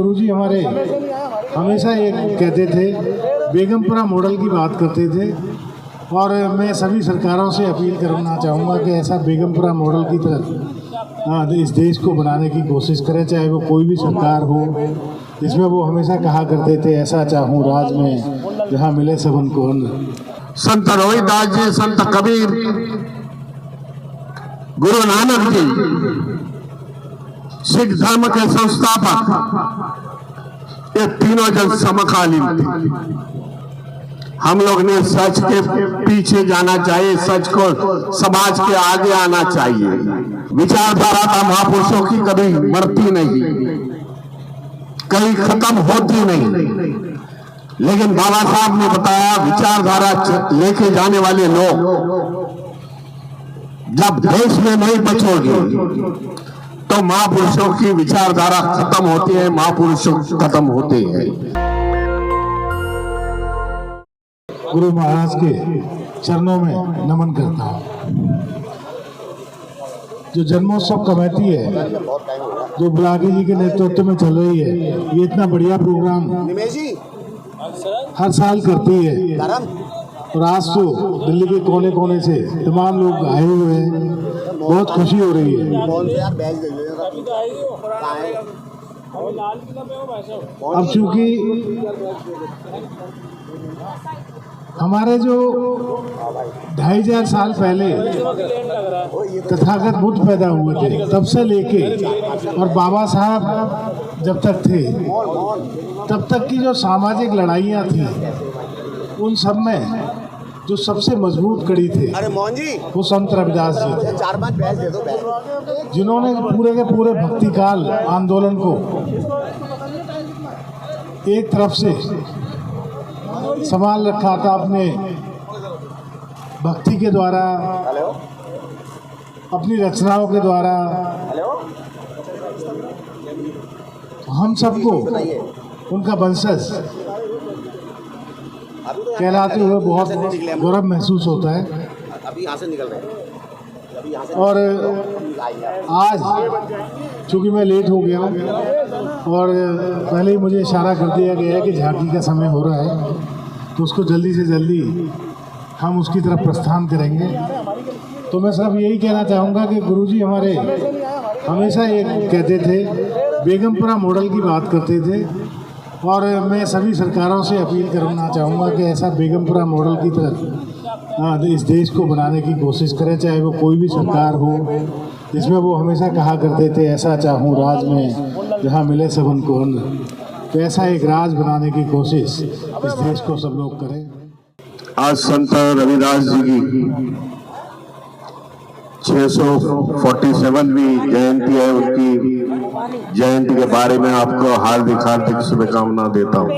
गुरुजी हमारे हमेशा ये कहते थे, बेगमपुरा मॉडल की बात करते थे। और मैं सभी सरकारों से अपील करना चाहूँगा कि ऐसा बेगमपुरा मॉडल की तरह इस देश को बनाने की कोशिश करें, चाहे वो कोई भी सरकार हो। जिसमें वो हमेशा कहा करते थे, ऐसा चाहूँ राज में जहाँ मिले सबन को अन्न। संत रविदास जी, संत कबीर, गुरु नानक जी, सिख धर्म के संस्थापक, ये तीनों जन समकालीन थे। हम लोग ने सच के पीछे जाना चाहिए, सच को समाज के आगे आना चाहिए। विचारधारा का महापुरुषों की कभी मरती नहीं, कभी खत्म होती नहीं। लेकिन बाबा साहब ने बताया, विचारधारा लेके जाने वाले लोग जब देश में नहीं बचोगे तो महापुरुषों की विचारधारा खत्म होती है, महापुरुषों खत्म होते हैं। गुरु महाराज के चरणों में नमन करता हूँ। जो जन्मोत्सव कमेटी है, जो बुलागी जी के नेतृत्व में चल रही है, ये इतना बढ़िया प्रोग्राम हर साल करती है। और आज तो दिल्ली के कोने कोने से तमाम लोग आए हुए हैं, बहुत खुशी हो रही है। अब चूंकि हमारे जो 2500 साल पहले तथागत बुद्ध पैदा हुए थे, तब से लेके और बाबा साहब जब तक थे तब तक की जो सामाजिक लड़ाइयाँ थी, उन सब में जो सबसे मजबूत कड़ी थे वो संत रविदास जी थे, जिन्होंने पूरे के पूरे भक्ति काल आंदोलन को एक तरफ से संभाल रखा था अपने भक्ति के द्वारा, अपनी रचनाओं के द्वारा। हम सबको उनका वंशज कहलाते हुए बहुत गौरव महसूस होता है। और आज चूँकि मैं लेट हो गया हूँ और पहले ही मुझे इशारा कर दिया गया है कि झांकी का समय हो रहा है, तो उसको जल्दी से जल्दी हम उसकी तरफ प्रस्थान करेंगे। तो मैं सिर्फ यही कहना चाहूँगा कि गुरुजी हमारे हमेशा ये कहते थे, बेगमपुरा मॉडल की बात करते थे। और मैं सभी सरकारों से अपील करना चाहूँगा कि ऐसा बेगमपुरा मॉडल की तरह इस देश को बनाने की कोशिश करें, चाहे वो कोई भी सरकार हो। जिसमें वो हमेशा कहा करते थे, ऐसा चाहूँ राज में जहाँ मिले सबन को अन्न। तो ऐसा एक राज बनाने की कोशिश इस देश को सब लोग करें। आज संत रविदास जी की 647वीं जयंती है। उनकी जयंती के बारे में आपको हार्दिक शुभकामना देता हूँ।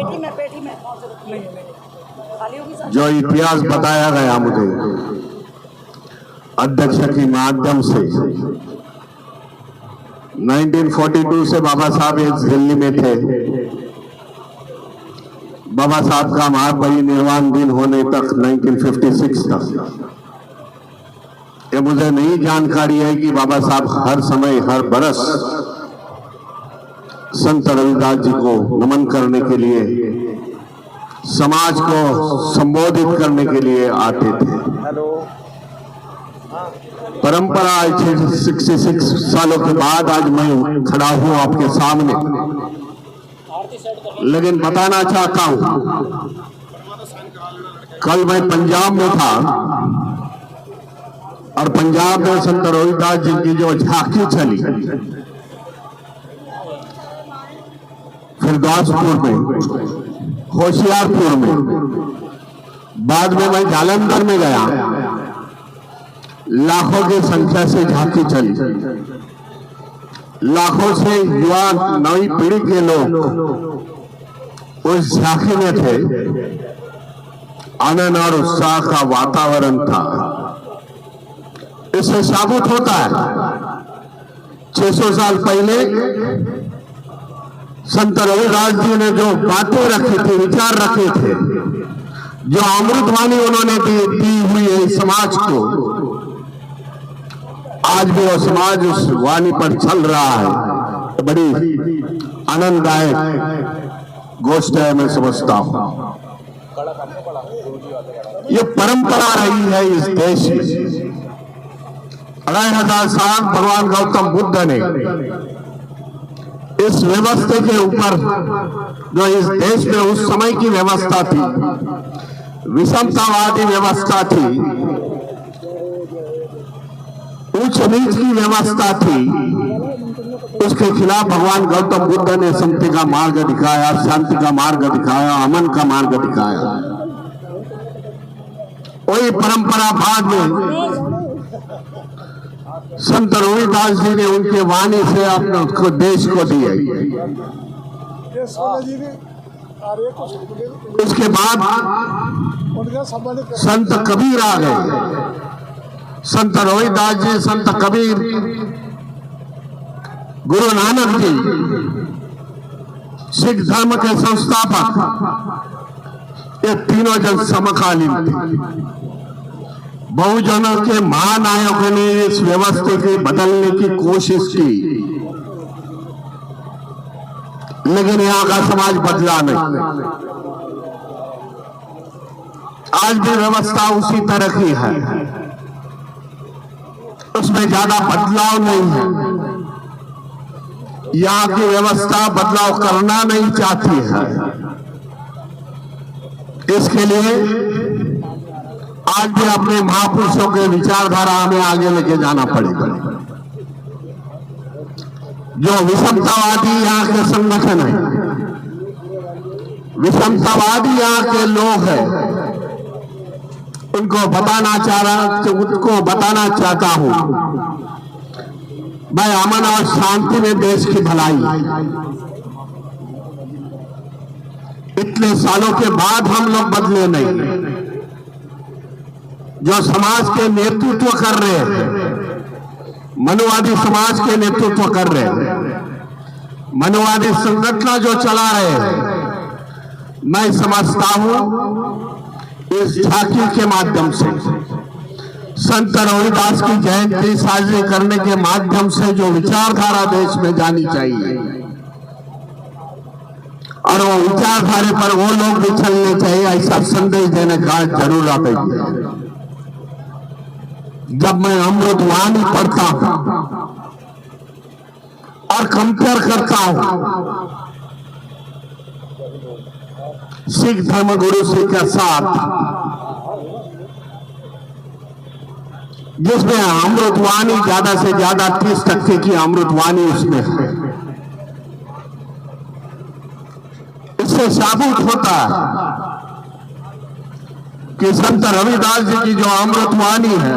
जो इतिहास बताया गया मुझे अध्यक्ष के माध्यम से, 1942 से बाबा साहब इस दिल्ली में थे। बाबा साहब का महापरिनिर्वाण दिन होने तक 1956 तक ये मुझे नई जानकारी है कि बाबा साहब हर समय हर बरस संत रविदास जी को नमन करने के लिए, समाज को संबोधित करने के लिए आते थे। परंपरा 66 सालों के बाद आज मैं खड़ा हूं आपके सामने, लेकिन बताना चाहता हूं, कल मैं पंजाब में था और पंजाब में संत रविदास जी की जो झांकी चली, फिरदौसपुर में, होशियारपुर में, बाद में मैं जालंधर में गया, लाखों की संख्या से झांकी चली। लाखों से युवा नई पीढ़ी के लोग उस झांकी में थे। आनंद और उत्साह का वातावरण था। इससे साबित होता है 600 साल पहले संत रविदास जी ने जो बातें रखी थी, विचार रखे थे, जो अमृतवाणी उन्होंने दी हुई है समाज को, आज भी वो समाज उस वाणी पर चल रहा है। बड़ी आनंददायक गोष्ट है, मैं समझता हूं। ये परंपरा रही है इस देश में। 2500 साल भगवान गौतम बुद्ध ने इस व्यवस्था के ऊपर, जो इस देश में उस समय की व्यवस्था थी, विषमतावादी व्यवस्था थी, उच्च नीच की व्यवस्था थी, उसके खिलाफ भगवान गौतम बुद्ध ने शांति का मार्ग दिखाया, शांति का मार्ग दिखाया, अमन का मार्ग दिखाया। वही परंपरा बाद में संत रविदास जी ने उनके वाणी से अपने देश को दी है। उसके बाद संत कबीर आ गए। संत रविदास जी, संत कबीर, गुरु नानक जी, सिख धर्म के संस्थापक, ये तीनों जन समकालीन थे। बहुजनों के महानायकों ने इस व्यवस्था को बदलने की कोशिश की, लेकिन यहां का समाज बदला नहीं। आज भी व्यवस्था उसी तरह की है, उसमें ज्यादा बदलाव नहीं है। यहाँ की व्यवस्था बदलाव करना नहीं चाहती है। इसके लिए आज भी अपने महापुरुषों के विचारधारा हमें आगे लेके जाना पड़ेगा। जो विषमतावादी यहाँ के संगठन है, विषमतावादी यहाँ के लोग हैं, उनको बताना चाहता हूं, मैं अमन और शांति में देश की भलाई। इतने सालों के बाद हम लोग बदले नहीं। जो समाज के नेतृत्व कर रहे हैं, मनुवादी समाज के नेतृत्व कर रहे हैं, मनुवादी संगठन जो चला रहे हैं, मैं समझता हूं इस झांकी के माध्यम से, संत रविदास की जयंती साजरी करने के माध्यम से जो विचारधारा देश में जानी चाहिए, और वो विचारधारे पर वो लोग भी चलने चाहिए, ऐसा संदेश देने का जरूरत है। जब मैं अमृतवाणी पढ़ता हूं और कंपेयर करता हूं सिख धर्म गुरु सिख के साथ, जिसमें अमृतवाणी ज्यादा से ज्यादा 30% की अमृतवाणी उसमें है, इससे साबित होता है कि संत रविदास जी की जो अमृतवाणी है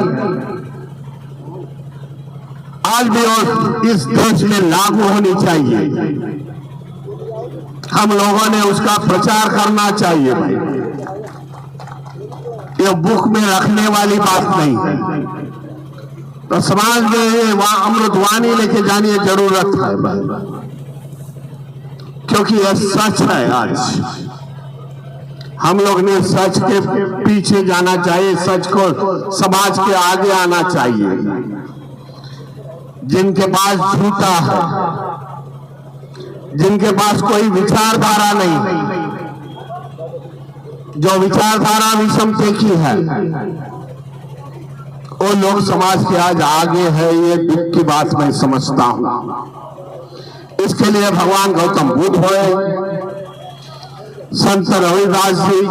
आज भी और इस देश में लागू होनी चाहिए। हम लोगों ने उसका प्रचार करना चाहिए भाई। ये बुक में रखने वाली बात नहीं है, तो समाज में वहां अमृतवाणी लेके जाने की जरूरत है भाई, क्योंकि यह सच है। आज हम लोग ने सच के पीछे जाना चाहिए, सच को समाज के आगे आना चाहिए। जिनके पास झूठा है, जिनके पास कोई विचारधारा नहीं, जो विचारधारा विषमता की है, वो लोग समाज के आज आगे है। ये दुख की बात मैं समझता हूं। इसके लिए भगवान गौतम बुद्ध हुए, संत रविदास जी,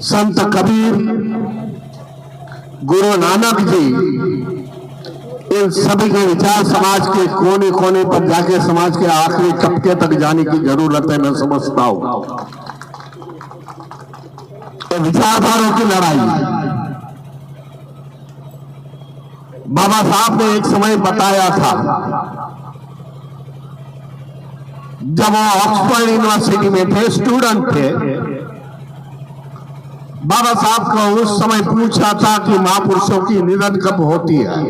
संत कबीर, गुरु नानक जी, इन सभी के विचार समाज के कोने कोने पर जाके समाज के आखिरी तबके तक जाने की जरूरत है, मैं समझता हूं। तो विचारधारों की लड़ाई, बाबा साहब ने एक समय बताया था, जब वो ऑक्सफोर्ड यूनिवर्सिटी में थे, स्टूडेंट थे, बाबा साहब को उस समय पूछा था कि महापुरुषों की निधन कब होती है।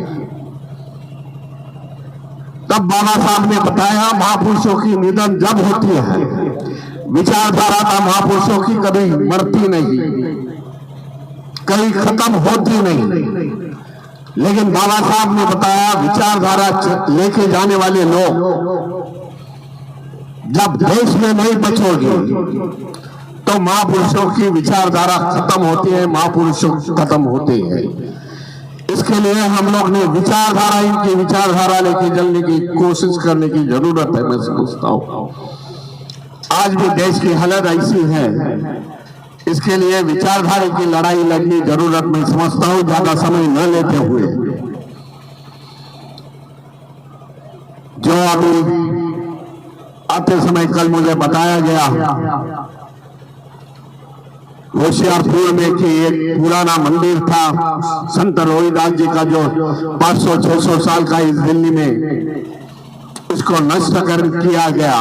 तब बाबा साहब ने बताया महापुरुषों की निधन जब होती है, विचारधारा था महापुरुषों की कभी मरती नहीं, कभी खत्म होती नहीं। लेकिन बाबा साहब ने बताया विचारधारा लेके जाने वाले लोग जब देश में नहीं बचोगी तो महापुरुषों की विचारधारा खत्म होती है, महापुरुषों खत्म होते हैं। इसके लिए हम लोग ने विचारधारा, इनकी विचारधारा लेके चलने की कोशिश करने की जरूरत है। मैं समझता हूं आज भी देश की हालत ऐसी है, इसके लिए विचारधारा की लड़ाई लड़नी जरूरत मैं समझता हूं, ज्यादा समय न लेते हुए। जो अभी आते समय कल मुझे बताया गया होशियारपुर में कि एक पुराना मंदिर था संत रोहिदास जी का, जो 500-600 साल का इस दिल्ली में, उसको नष्ट किया गया।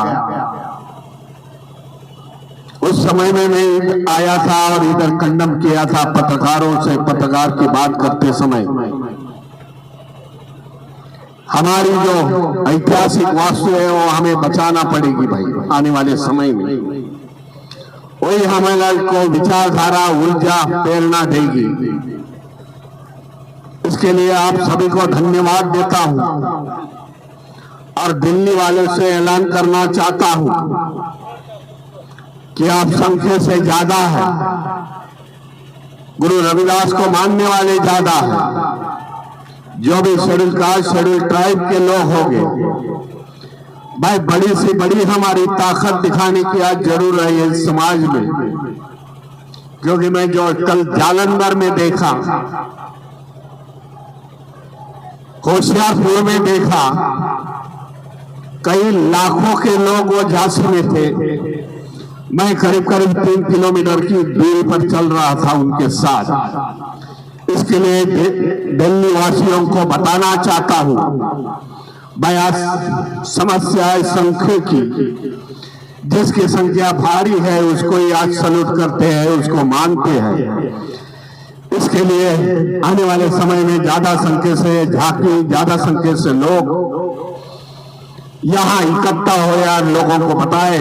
उस समय में मैं आया था और इधर कंडम किया था पत्रकारों से, पत्रकार की बात करते समय। हमारी जो ऐतिहासिक वास्तु है वो हमें बचाना पड़ेगी भाई आने वाले समय में। वही हमें को विचारधारा, ऊर्जा, प्रेरणा देगी। इसके लिए आप सभी को धन्यवाद देता हूं और दिल्ली वालों से ऐलान करना चाहता हूं कि आप संख्या से ज्यादा है, गुरु रविदास को मानने वाले ज्यादा है। जो भी शेड्यूल कास्ट, शेड्यूल ट्राइब के लोग होंगे भाई, बड़ी से बड़ी हमारी ताकत दिखाने की आज जरूर है इस समाज में। क्योंकि मैं जो कल जालंधर में देखा, होशियारपुर में देखा, कई लाखों के लोग वो झांसी में थे। मैं करीब 3 किलोमीटर की दूरी पर चल रहा था उनके साथ। इसके लिए दिल्ली वासियों को बताना चाहता हूं भाई, आज समस्या है संख्या की। जिसकी संख्या भारी है उसको ही आज सल्यूट करते हैं, उसको मानते हैं। इसके लिए आने वाले समय में ज्यादा संख्या से झांकी, ज्यादा संख्या से लोग यहां इकट्ठा हो यार, लोगों को बताए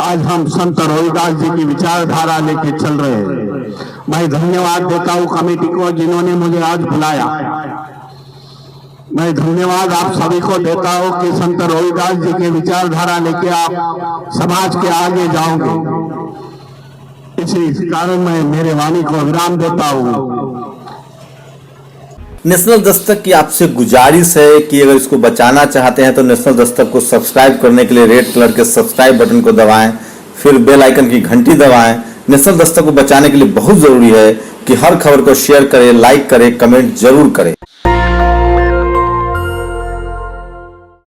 आज हम संत रोहिदास जी की विचारधारा लेके चल रहे हैं। मैं धन्यवाद देता हूं कमेटी को जिन्होंने मुझे आज बुलाया। मैं धन्यवाद आप सभी को देता हूं कि संत रोहिदास जी की विचारधारा लेके आप समाज के आगे जाओगे। इसी कारण मैं मेरे वाणी को विराम देता हूं। नेशनल दस्तक की आपसे गुजारिश है कि अगर इसको बचाना चाहते हैं तो नेशनल दस्तक को सब्सक्राइब करने के लिए रेड कलर के सब्सक्राइब बटन को दबाएं, फिर बेल आइकन की घंटी दबाएं। नेशनल दस्तक को बचाने के लिए बहुत जरूरी है कि हर खबर को शेयर करें, लाइक करें, कमेंट जरूर करें।